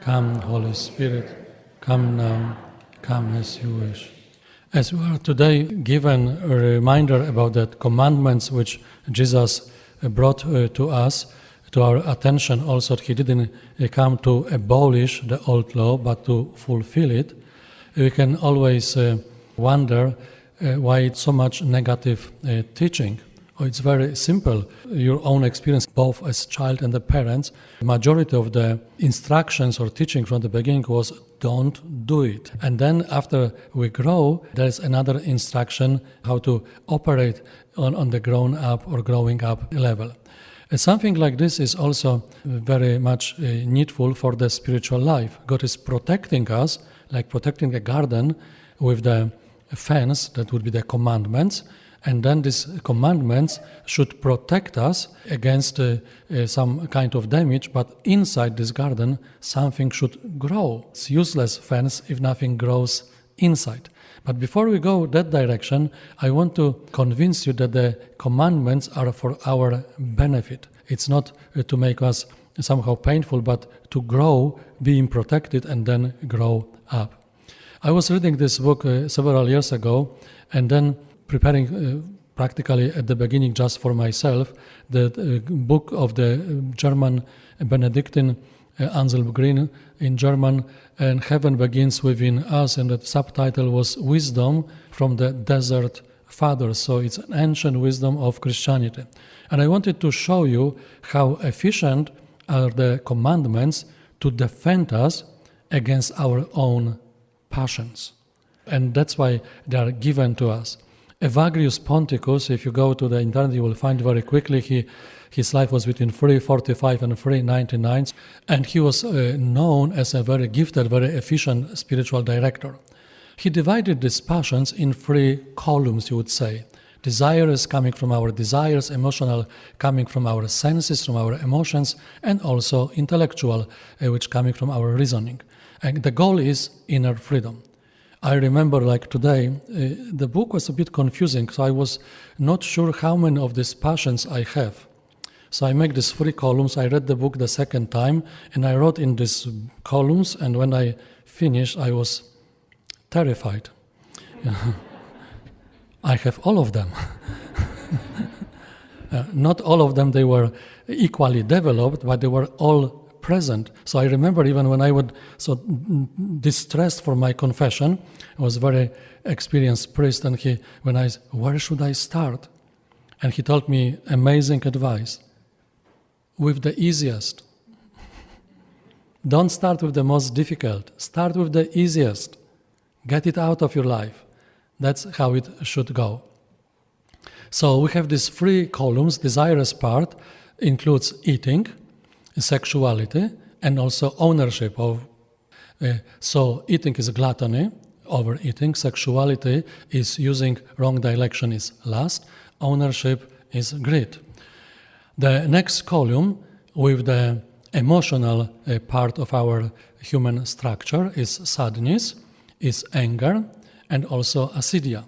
Come, Holy Spirit, come now, come as you wish. As we are today given a reminder about the commandments which Jesus brought to us, to our attention also, he didn't come to abolish the old law, but to fulfill it, we can always wonder why it's so much negative teaching. It's very simple. Your own experience, both as child and the parents, the majority of the instructions or teaching from the beginning was don't do it. And then after we grow, there's another instruction how to operate on the grown up or growing up level. Something like this is also very much needful for the spiritual life. God is protecting us, like protecting a garden with the fence, that would be the commandments, and then these commandments should protect us against some kind of damage, but inside this garden something should grow. It's useless fence if nothing grows inside. But before we go that direction, I want to convince you that the commandments are for our benefit. It's not to make us somehow painful, but to grow, being protected, and then grow up. I was reading this book several years ago, and then preparing practically at the beginning just for myself, the book of the German Benedictine Anselm Green in German, and Heaven Begins Within Us, and the subtitle was Wisdom from the Desert Fathers. So it's an ancient wisdom of Christianity. And I wanted to show you how efficient are the commandments to defend us against our own passions. And that's why they are given to us. Evagrius Ponticus, if you go to the internet, you will find very quickly his life was between 345 and 399, and he was known as a very gifted, very efficient spiritual director. He divided these passions in 3 columns, you would say. Desires coming from our desires, emotional coming from our senses, from our emotions, and also intellectual, which coming from our reasoning. And the goal is inner freedom. I remember, like today, the book was a bit confusing, so I was not sure how many of these passions I have. So I make these 3 columns. I read the book the second time, and I wrote in these columns, and when I finished, I was terrified. I have all of them. Not all of them, they were equally developed, but they were all present. So I remember even when I would distressed for my confession, I was a very experienced priest, and where should I start? And he told me amazing advice. With the easiest. Don't start with the most difficult. Start with the easiest. Get it out of your life. That's how it should go. So we have these 3 columns. Desirous part includes eating, sexuality, and also ownership of. So eating is gluttony, overeating. Sexuality is using wrong direction, is lust. Ownership is greed. The next column with the emotional part of our human structure is sadness, is anger, and also acedia.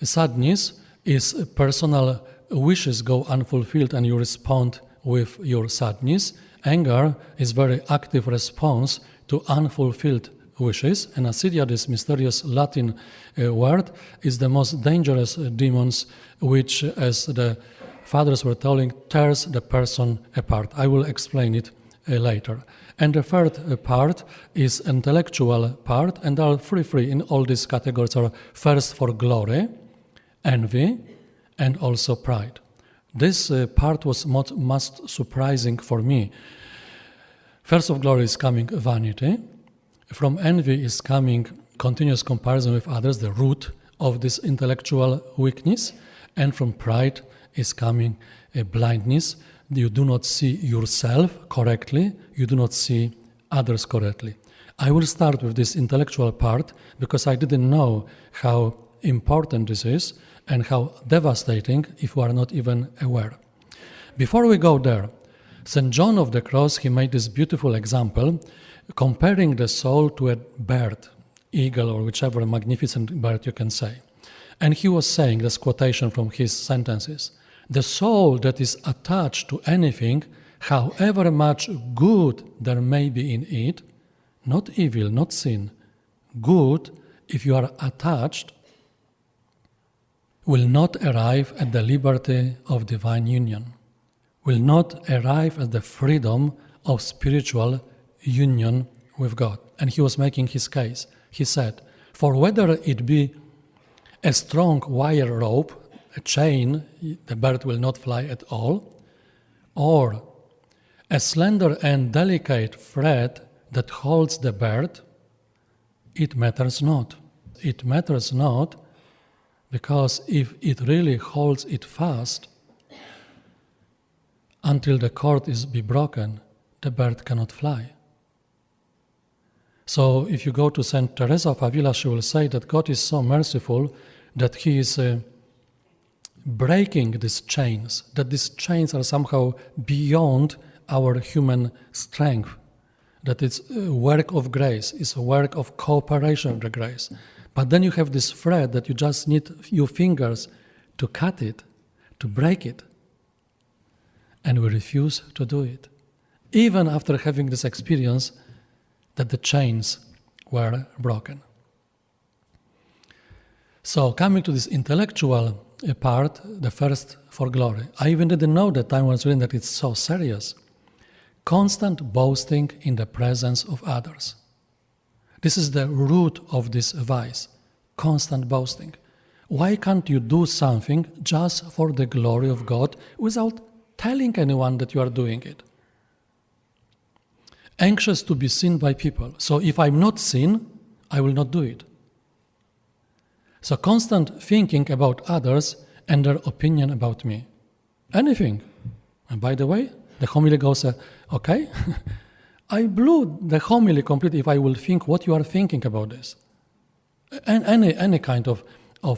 Sadness is personal wishes go unfulfilled and you respond with your sadness. Anger is very active response to unfulfilled wishes, and acedia, this mysterious Latin word, is the most dangerous demons, which, as the fathers were telling, tears the person apart. I will explain it later. And the third part is intellectual part, and there are 3 in all these categories are thirst for glory, envy, and also pride. This part was most surprising for me. First of glory is coming vanity. From envy is coming continuous comparison with others, the root of this intellectual weakness. And from pride is coming a blindness. You do not see yourself correctly. You do not see others correctly. I will start with this intellectual part because I didn't know how important this is and how devastating if we are not even aware. Before we go there, St. John of the Cross, he made this beautiful example comparing the soul to a bird, eagle, or whichever magnificent bird you can say. And he was saying, this quotation from his sentences, the soul that is attached to anything, however much good there may be in it, not evil, not sin, good, if you are attached, will not arrive at the liberty of divine union, will not arrive at the freedom of spiritual union with God. And he was making his case. He said, for whether it be a strong wire rope, a chain, the bird will not fly at all, or a slender and delicate thread that holds the bird, it matters not. It matters not because if it really holds it fast until the cord is be broken, the bird cannot fly. So if you go to Saint Teresa of Avila, she will say that God is so merciful that he is breaking these chains, that these chains are somehow beyond our human strength, that it's a work of grace, it's a work of cooperation with the grace. But then you have this thread that you just need your fingers to cut it, to break it. And we refuse to do it. Even after having this experience that the chains were broken. So coming to this intellectual part, the first for glory. I even didn't know that time was reading that it's so serious. Constant boasting in the presence of others. This is the root of this vice, constant boasting. Why can't you do something just for the glory of God without telling anyone that you are doing it? Anxious to be seen by people. So if I'm not seen, I will not do it. So constant thinking about others and their opinion about me. Anything. And by the way, the homily goes, okay, I blew the homily completely if I will think what you are thinking about this. And any kind of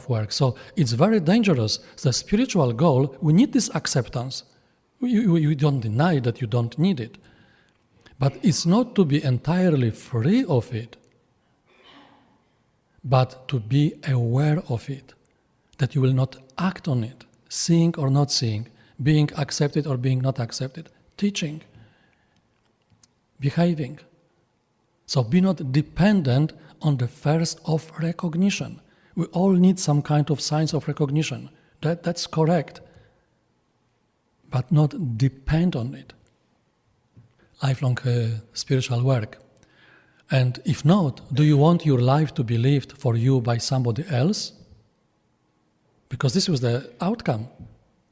work. So it's very dangerous. The spiritual goal, we need this acceptance. You don't deny that you don't need it. But it's not to be entirely free of it, but to be aware of it, that you will not act on it, seeing or not seeing, being accepted or being not accepted, teaching, behaving. So be not dependent on the first of recognition. We all need some kind of signs of recognition. That's correct, but not depend on it. Lifelong spiritual work. And if not, do you want your life to be lived for you by somebody else? Because this was the outcome,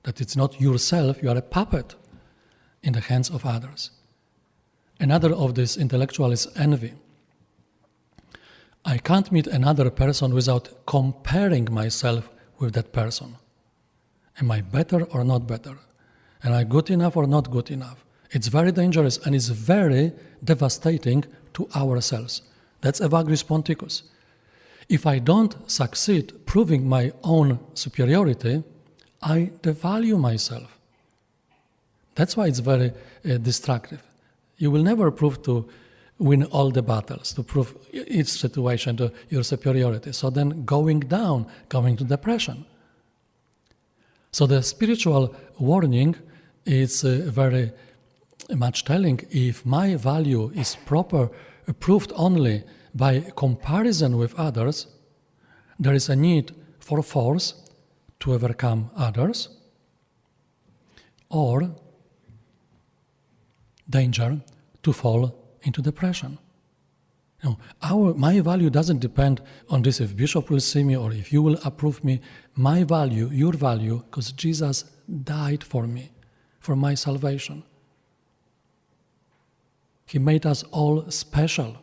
that it's not yourself, you are a puppet in the hands of others. Another of this intellectual is envy. I can't meet another person without comparing myself with that person. Am I better or not better? Am I good enough or not good enough? It's very dangerous and it's very devastating to ourselves. That's Evagrius Ponticus. If I don't succeed proving my own superiority, I devalue myself. That's why it's very destructive. You will never prove to win all the battles, to prove each situation to your superiority. So then going down, going to depression. So the spiritual warning is very much telling, if my value is proved only by comparison with others, there is a need for force to overcome others, or danger to fall into depression. My value doesn't depend on this, if Bishop will see me or if you will approve me. My value, your value, because Jesus died for me, for my salvation. He made us all special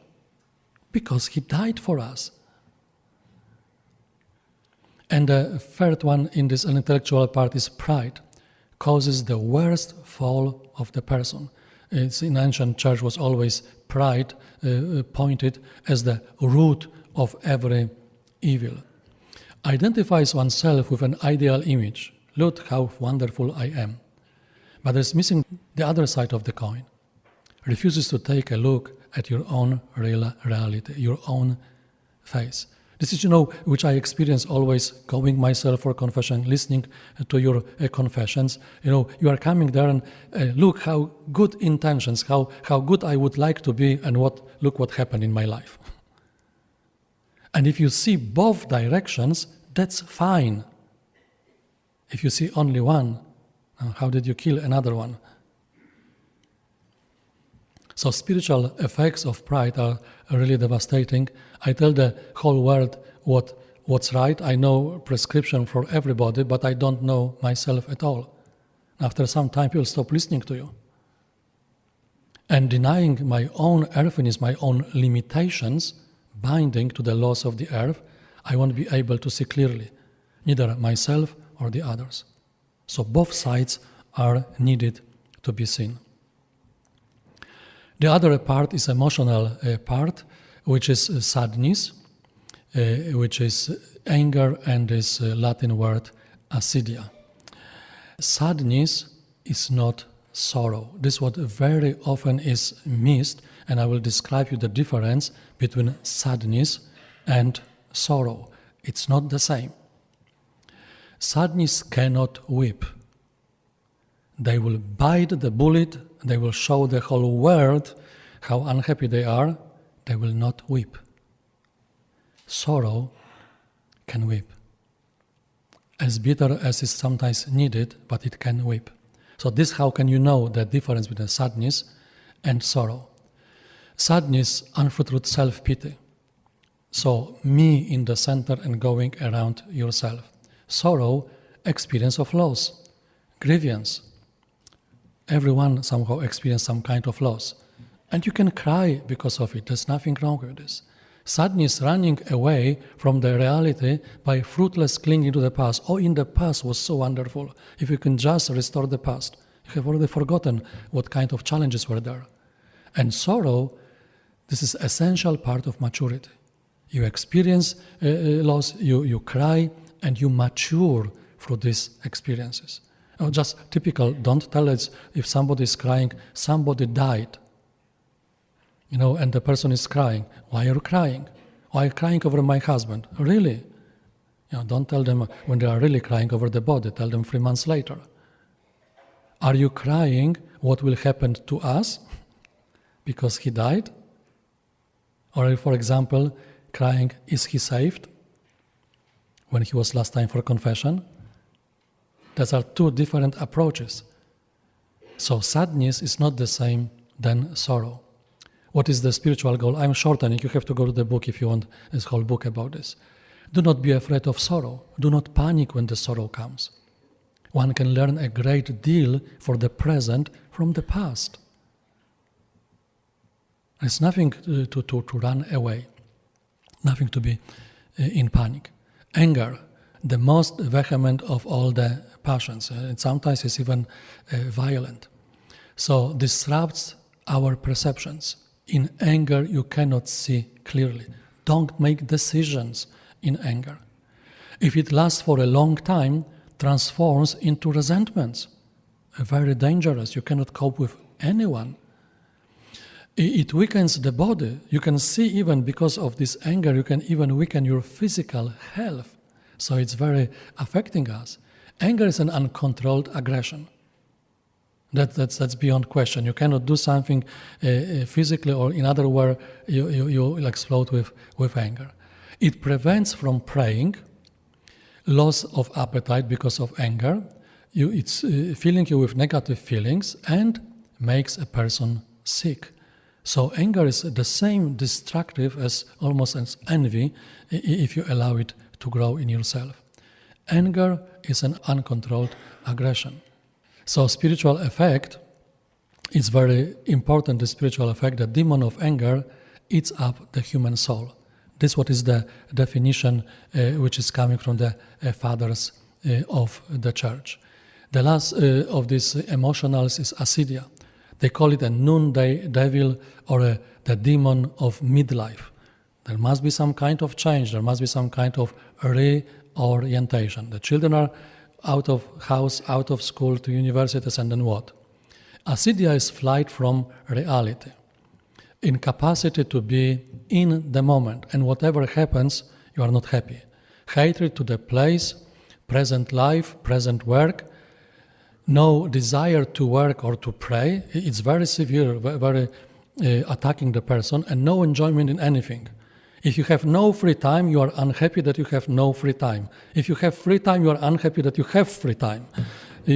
because he died for us. And the third one in this intellectual part is pride, causes the worst fall of the person. It's in ancient church was always pride pointed as the root of every evil. Identifies oneself with an ideal image. Look how wonderful I am. But there's missing the other side of the coin. Refuses to take a look at your own real reality, your own face. This is, which I experience always going myself for confession, listening to your confessions. You are coming there and look how good intentions, how good I would like to be, and look what happened in my life. And if you see both directions, that's fine. If you see only one, how did you kill another one? So spiritual effects of pride are really devastating. I tell the whole world what's right. I know prescription for everybody, but I don't know myself at all. After some time, people stop listening to you. And denying my own earthiness, my own limitations, binding to the laws of the earth, I won't be able to see clearly, neither myself or the others. So both sides are needed to be seen. The other part is emotional part, which is sadness, which is anger, and is Latin word acedia. Sadness is not sorrow. This what very often is missed, and I will describe you the difference between sadness and sorrow. It's not the same. Sadness cannot weep. They will bite the bullet, they will show the whole world how unhappy they are, they will not weep. Sorrow can weep. As bitter as is sometimes needed, but it can weep. So this, how can you know the difference between sadness and sorrow? Sadness, unfruitful self-pity. So me in the center and going around yourself. Sorrow, experience of loss, grievance. Everyone somehow experiences some kind of loss. And you can cry because of it. There's nothing wrong with this. Sadness, running away from the reality by fruitless clinging to the past. Oh, in the past was so wonderful. If you can just restore the past, you have already forgotten what kind of challenges were there. And sorrow, this is essential part of maturity. You experience loss, you cry, and you mature through these experiences. Just typical, don't tell us if somebody is crying, somebody died. And the person is crying. Why are you crying? Why are you crying over my husband? Really? Don't tell them when they are really crying over the body. Tell them 3 months later. Are you crying what will happen to us because he died? Or, for example, crying, is he saved? When he was last time for confession? Those are two different approaches. So sadness is not the same than sorrow. What is the spiritual goal? I'm shortening. You have to go to the book if you want this whole book about this. Do not be afraid of sorrow. Do not panic when the sorrow comes. One can learn a great deal for the present from the past. There's nothing to run away. Nothing to be in panic. Anger, the most vehement of all the passions. And sometimes it's even violent. So disrupts our perceptions. In anger, you cannot see clearly. Don't make decisions in anger. If it lasts for a long time, transforms into resentments. Very dangerous. You cannot cope with anyone. It weakens the body. You can see even because of this anger, you can even weaken your physical health. So it's very affecting us. Anger is an uncontrolled aggression. That's beyond question. You cannot do something physically or in other words, you'll explode with anger. It prevents from praying, loss of appetite because of anger. It's filling you with negative feelings and makes a person sick. So anger is the same destructive as almost as envy if you allow it to grow in yourself. Anger is an uncontrolled aggression. So spiritual effect is very important, the spiritual effect. The demon of anger eats up the human soul. This is what is the definition which is coming from the fathers of the church. The last of these emotionals is acedia. They call it a noonday devil or the demon of midlife. There must be some kind of change. There must be some kind of reorientation. The children are out of house, out of school, to universities, and then what? Acedia is flight from reality. Incapacity to be in the moment. And whatever happens, you are not happy. Hatred to the place, present life, present work, no desire to work or to pray. It's very severe, very attacking the person, and no enjoyment in anything. If you have no free time, you are unhappy that you have no free time. If you have free time, you are unhappy that you have free time.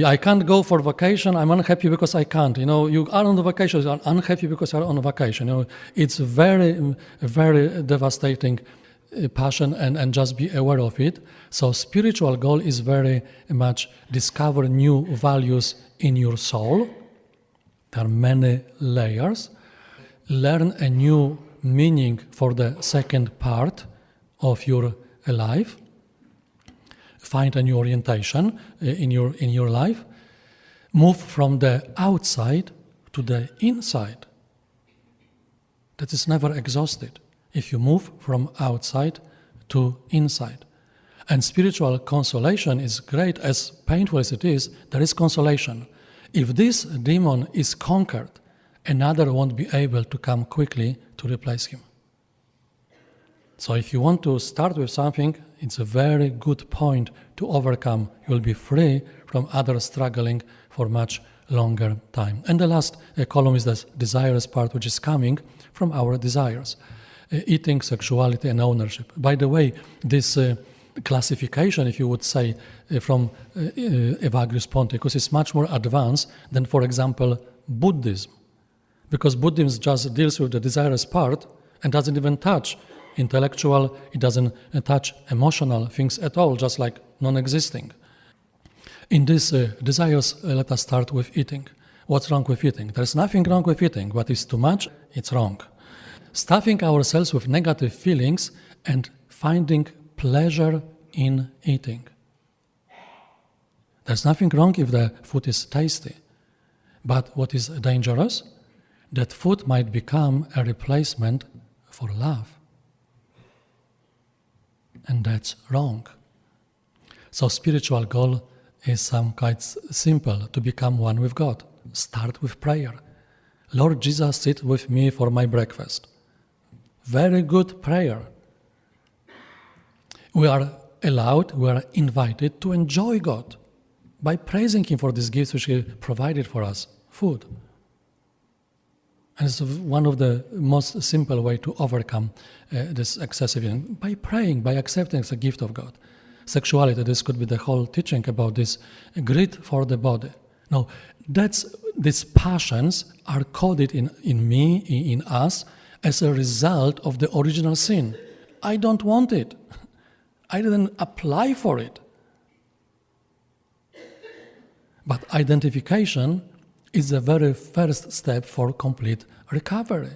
I can't go for vacation, I'm unhappy because I can't. You are on the vacation, you are unhappy because you are on vacation. It's very, very devastating passion, and just be aware of it. So spiritual goal is very much discover new values in your soul. There are many layers. Learn a new meaning for the second part of your life. Find a new orientation in your life. Move from the outside to the inside. That is never exhausted if you move from outside to inside. And spiritual consolation is great. As painful as it is, there is consolation. If this demon is conquered, another won't be able to come quickly to replace him. So if you want to start with something, it's a very good point to overcome. You'll be free from others struggling for much longer time. And the last column is the desires part, which is coming from our desires. Eating, sexuality, and ownership. By the way, this classification, if you would say, from Evagrius Ponticus is much more advanced than, for example, Buddhism. Because Buddhism just deals with the desires part and doesn't even touch intellectual, it doesn't touch emotional things at all, just like non-existing. In this desires, let us start with eating. What's wrong with eating? There's nothing wrong with eating. What is too much, it's wrong. Stuffing ourselves with negative feelings and finding pleasure in eating. There's nothing wrong if the food is tasty. But what is dangerous? That food might become a replacement for love. And that's wrong. So spiritual goal is quite simple, to become one with God. Start with prayer. Lord Jesus, sit with me for my breakfast. Very good prayer. We are allowed, we are invited to enjoy God by praising Him for these gifts which He provided for us, food. And it's one of the most simple way to overcome this excessive eating, by praying, by accepting it's a gift of God. Sexuality, this could be the whole teaching about this greed for the body. No, these passions are coded in me, in us, as a result of the original sin. I don't want it. I didn't apply for it. But identification is the very first step for complete recovery.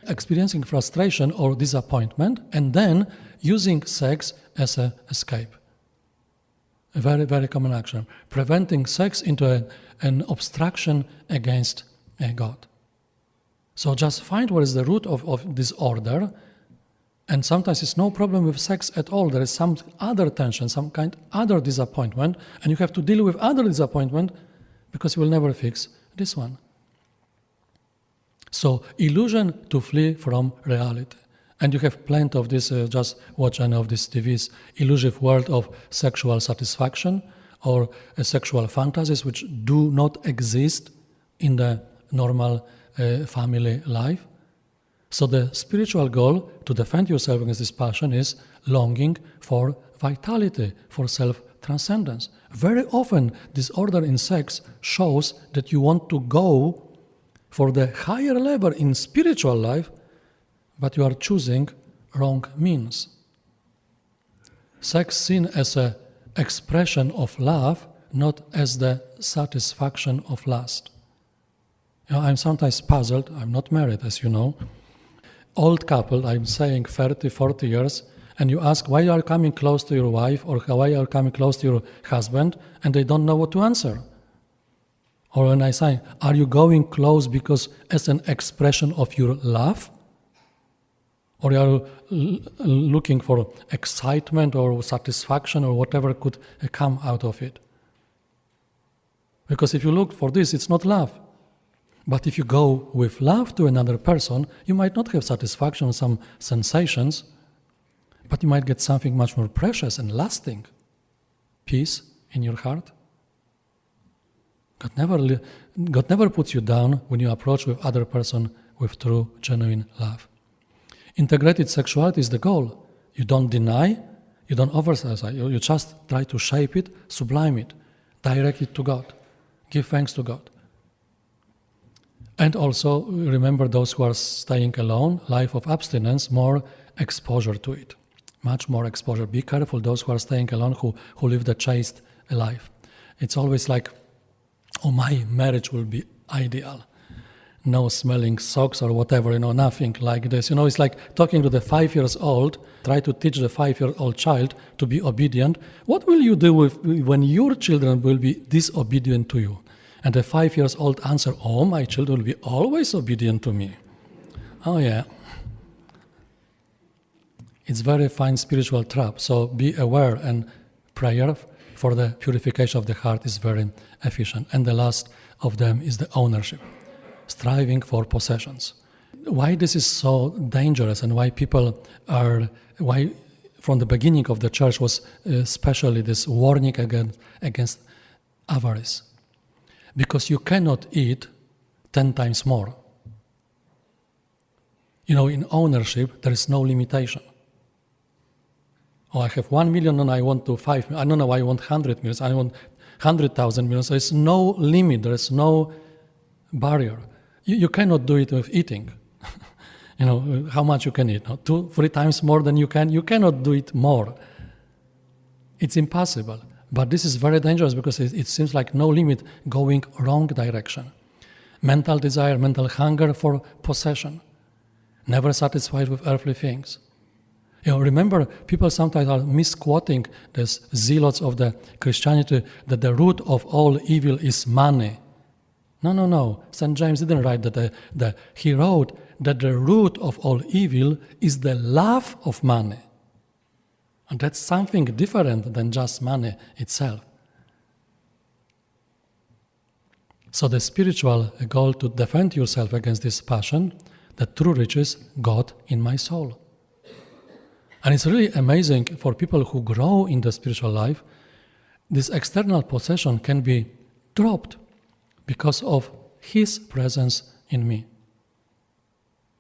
Experiencing frustration or disappointment and then using sex as an escape. A very, very common action. Preventing sex into an obstruction against God. So just find what is the root of disorder, and sometimes it's no problem with sex at all. There is some other tension, some kind other disappointment, and you have to deal with other disappointment because you will never fix this one. So illusion to flee from reality. And you have plenty of this, just watch any of these TVs, illusive world of sexual satisfaction or sexual fantasies which do not exist in the normal family life. So the spiritual goal to defend yourself against this passion is longing for vitality, for self-transcendence. Very often, disorder in sex shows that you want to go for the higher level in spiritual life, but you are choosing wrong means. Sex seen as an expression of love, not as the satisfaction of lust. I'm sometimes puzzled. I'm not married, as you know. Old couple, I'm saying 30, 40 years, and you ask why you are coming close to your wife or why you are coming close to your husband, and they don't know what to answer. Or when I say, are you going close because as an expression of your love? Or are you looking for excitement or satisfaction or whatever could come out of it? Because if you look for this, it's not love. But if you go with love to another person, you might not have satisfaction, some sensations, But you might get something much more precious and lasting. Peace in your heart. God never puts you down when you approach with other person with true, genuine love. Integrated sexuality is the goal. You don't deny, you don't oversize it. You just try to shape it, sublime it, direct it to God. Give thanks to God. And also remember those who are staying alone, life of abstinence, more exposure to it. Much more exposure. Be careful, those who are staying alone, who live the chaste life. It's always like, oh, my marriage will be ideal. No smelling socks or whatever, nothing like this. It's like talking to the 5-year-old, try to teach the 5-year-old child to be obedient. What will you do when your children will be disobedient to you? And the 5-year-old answer, oh, my children will be always obedient to me. Oh, yeah. It's very fine spiritual trap. So be aware, and prayer for the purification of the heart is very efficient. And the last of them is the ownership. Striving for possessions. Why this is so dangerous, and why why from the beginning of the church was especially this warning against avarice. Because you cannot eat 10 times more. In ownership, there is no limitation. Oh, I have 1 million and I want to 5 million. I don't know, I want 100 million. I want 100,000 million. There is no limit. There is no barrier. You cannot do it with eating. How much you can eat? 2, 3 times more than you can. You cannot do it more. It's impossible. But this is very dangerous because it seems like no limit going wrong direction. Mental desire, mental hunger for possession. Never satisfied with earthly things. Remember, people sometimes are misquoting these zealots of the Christianity that the root of all evil is money. No. St. James didn't write that. He wrote that the root of all evil is the love of money. And that's something different than just money itself. So the spiritual goal to defend yourself against this passion, the true riches, God in my soul. And it's really amazing for people who grow in the spiritual life, this external possession can be dropped because of His presence in me.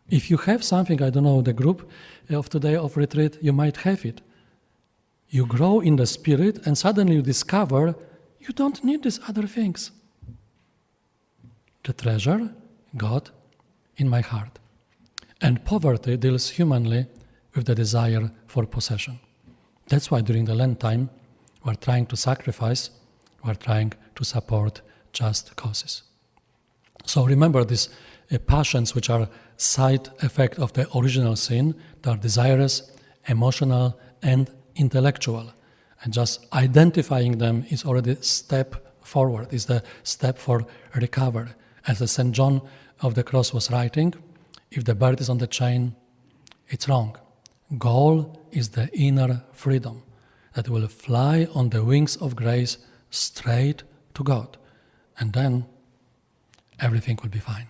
If you have something, I don't know, the group of today of retreat, you might have it. You grow in the Spirit and suddenly you discover you don't need these other things. The treasure, God, in my heart. And poverty deals humanly with the desire for possession. That's why during the Lent time, we're trying to sacrifice, we're trying to support just causes. So remember these passions which are side effect of the original sin. They are desirous, emotional, and intellectual. And just identifying them is already a step forward, is the step for recovery. As the St. John of the Cross was writing, if the bird is on the chain, it's wrong. Goal is the inner freedom that will fly on the wings of grace straight to God. And then everything will be fine.